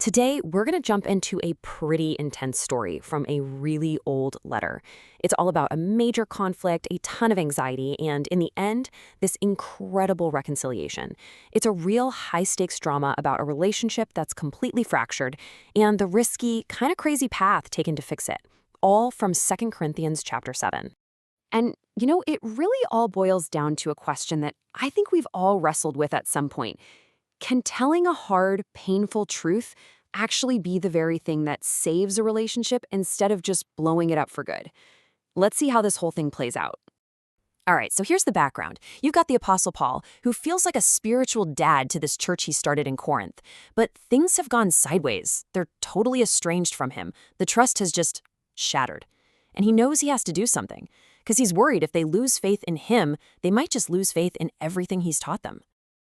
Today, we're going to jump into a pretty intense story from a really old letter. It's all about a major conflict, a ton of anxiety, and in the end, this incredible reconciliation. It's a real high-stakes drama about a relationship that's completely fractured and the risky, kind of crazy path taken to fix it, all from 2 Corinthians chapter 7. And, it really all boils down to a question that I think we've all wrestled with at some point. Can telling a hard, painful truth actually be the very thing that saves a relationship instead of just blowing it up for good? Let's see how this whole thing plays out. All right, so here's the background. You've got the Apostle Paul, who feels like a spiritual dad to this church he started in Corinth. But things have gone sideways. They're totally estranged from him. The trust has just shattered. And he knows he has to do something, because he's worried if they lose faith in him, they might just lose faith in everything he's taught them.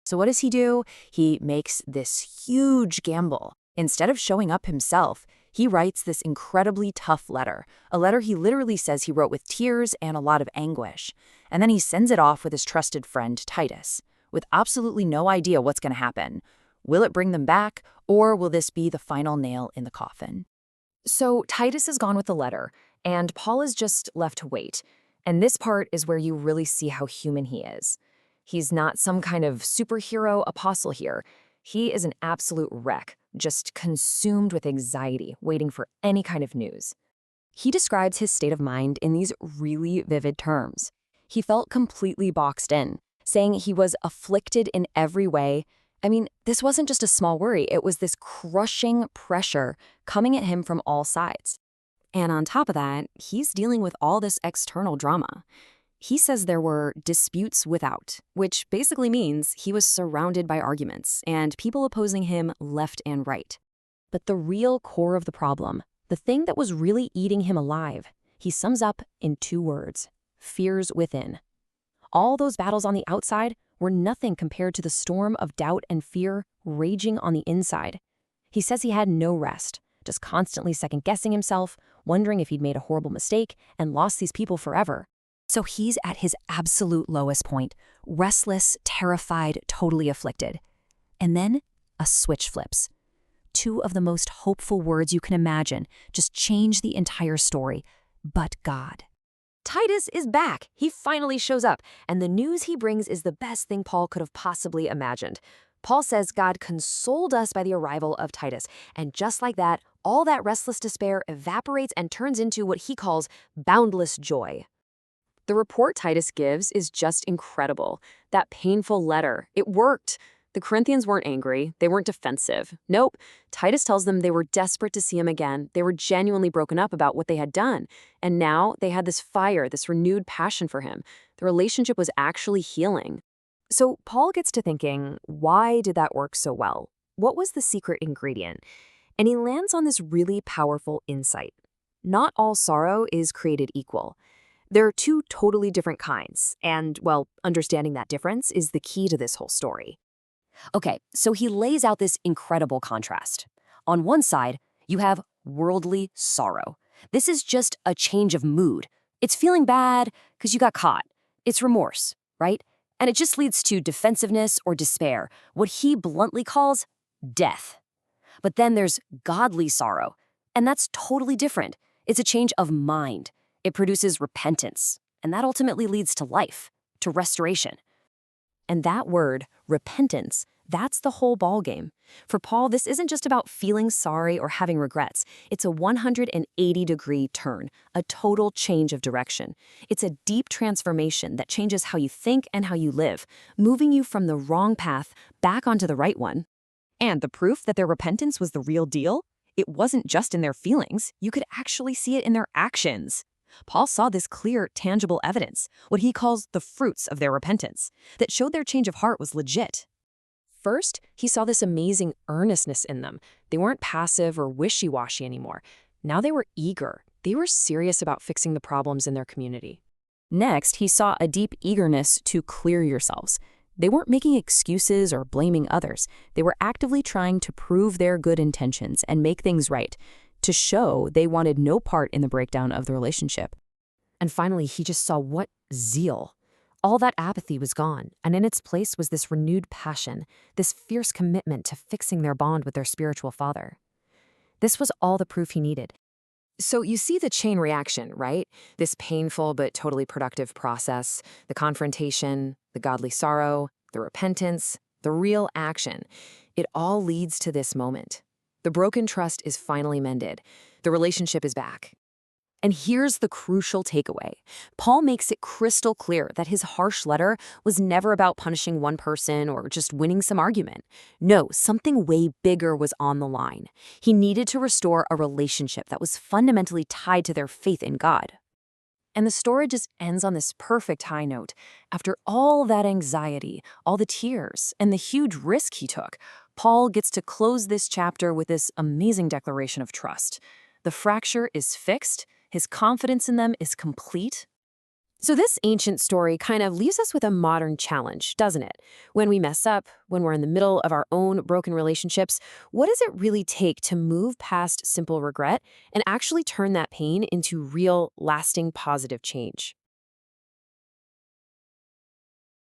So what does he do? He makes this huge gamble. Instead of showing up himself, he writes this incredibly tough letter, a letter he literally says he wrote with tears and a lot of anguish. And then he sends it off with his trusted friend, Titus, with absolutely no idea what's going to happen. Will it bring them back, or will this be the final nail in the coffin? So Titus is gone with the letter, and Paul is just left to wait. And this part is where you really see how human he is. He's not some kind of superhero apostle here. He is an absolute wreck, just consumed with anxiety, waiting for any kind of news. He describes his state of mind in these really vivid terms. He felt completely boxed in, saying he was afflicted in every way. I mean, this wasn't just a small worry, it was this crushing pressure coming at him from all sides. And on top of that, he's dealing with all this external drama. He says there were disputes without, which basically means he was surrounded by arguments and people opposing him left and right. But the real core of the problem, the thing that was really eating him alive, he sums up in 2 words: fears within. All those battles on the outside were nothing compared to the storm of doubt and fear raging on the inside. He says he had no rest, just constantly second-guessing himself, wondering if he'd made a horrible mistake and lost these people forever. So he's at his absolute lowest point, restless, terrified, totally afflicted. And then a switch flips. 2 of the most hopeful words you can imagine just change the entire story. But God. Titus is back. He finally shows up, and the news he brings is the best thing Paul could have possibly imagined. Paul says God consoled us by the arrival of Titus, and just like that, all that restless despair evaporates and turns into what he calls boundless joy. The report Titus gives is just incredible. That painful letter, it worked. The Corinthians weren't angry. They weren't defensive. Nope. Titus tells them they were desperate to see him again. They were genuinely broken up about what they had done. And now they had this fire, this renewed passion for him. The relationship was actually healing. So Paul gets to thinking, why did that work so well? What was the secret ingredient? And he lands on this really powerful insight. Not all sorrow is created equal. There are 2 totally different kinds, and, well, understanding that difference is the key to this whole story. Okay, so he lays out this incredible contrast. On one side, you have worldly sorrow. This is just a change of mood. It's feeling bad because you got caught. It's remorse, right? And it just leads to defensiveness or despair, what he bluntly calls death. But then there's godly sorrow, and that's totally different. It's a change of mind. It produces repentance, and that ultimately leads to life, to restoration. And that word, repentance, that's the whole ballgame. For Paul, this isn't just about feeling sorry or having regrets. It's a 180-degree turn, a total change of direction. It's a deep transformation that changes how you think and how you live, moving you from the wrong path back onto the right one. And the proof that their repentance was the real deal? It wasn't just in their feelings. You could actually see it in their actions. Paul saw this clear, tangible evidence, what he calls the fruits of their repentance, that showed their change of heart was legit. First, he saw this amazing earnestness in them. They weren't passive or wishy-washy anymore. Now they were eager. They were serious about fixing the problems in their community. Next, he saw a deep eagerness to clear yourselves. They weren't making excuses or blaming others. They were actively trying to prove their good intentions and make things right, to show they wanted no part in the breakdown of the relationship. And finally, he just saw what zeal. All that apathy was gone, and in its place was this renewed passion, this fierce commitment to fixing their bond with their spiritual father. This was all the proof he needed. So you see the chain reaction, right? This painful but totally productive process, the confrontation, the godly sorrow, the repentance, the real action. It all leads to this moment. The broken trust is finally mended. The relationship is back. And here's the crucial takeaway. Paul makes it crystal clear that his harsh letter was never about punishing one person or just winning some argument. No, something way bigger was on the line. He needed to restore a relationship that was fundamentally tied to their faith in God. And the story just ends on this perfect high note. After all that anxiety, all the tears, and the huge risk he took, Paul gets to close this chapter with this amazing declaration of trust. The fracture is fixed. His confidence in them is complete. So this ancient story kind of leaves us with a modern challenge, doesn't it? When we mess up, when we're in the middle of our own broken relationships, what does it really take to move past simple regret and actually turn that pain into real, lasting, positive change?